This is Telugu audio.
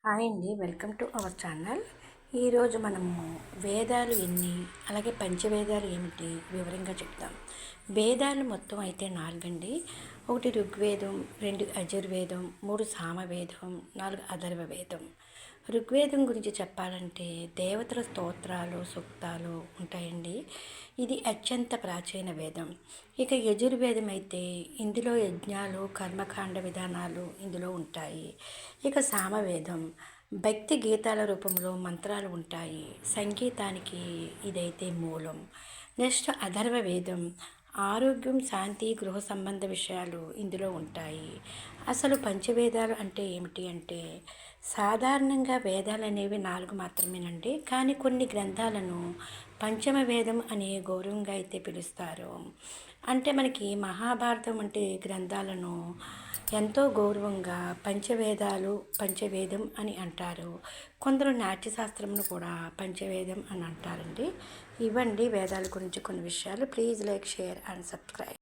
హాయ్ అండి, వెల్కమ్ టు అవర్ ఛానల్. ఈరోజు మనము వేదాలు ఎన్ని, అలాగే పంచవేదాలు ఏమిటి వివరంగా చెప్తాం. వేదాలు మొత్తం అయితే 4 అండి. 1 ఋగ్వేదం, 2 యజుర్వేదం, 3 సామవేదం, 4 అథర్వ వేదం. ఋగ్వేదం గురించి చెప్పాలంటే దేవతల స్తోత్రాలు, సూక్తాలు ఉంటాయండి. ఇది అత్యంత ప్రాచీన వేదం. ఇక యజుర్వేదం అయితే ఇందులో యజ్ఞాలు, కర్మకాండ విధానాలు ఇందులో ఉంటాయి. ఇక సామవేదం భక్తి గీతాల రూపంలో మంత్రాలు ఉంటాయి. సంగీతానికి ఇదైతే మూలం. నెక్స్ట్ అథర్వ వేదం ఆరోగ్యం, శాంతి, గృహ సంబంధ విషయాలు ఇందులో ఉంటాయి. అసలు పంచవేదాలు అంటే ఏమిటి అంటే, సాధారణంగా వేదాలు అనేవి 4 మాత్రమేనండి. కానీ కొన్ని గ్రంథాలను పంచమ వేదం అనే గౌరవంగా అయితే పిలుస్తారు. అంటే మనకి మహాభారతం వంటి గ్రంథాలను ఎంతో గౌరవంగా పంచవేదం అని అంటారు. కొందరు నాట్యశాస్త్రమును కూడా పంచవేదం అని అంటారండి. ఇవ్వండి వేదాల గురించి కొన్ని విషయాలు. Please like, share and subscribe.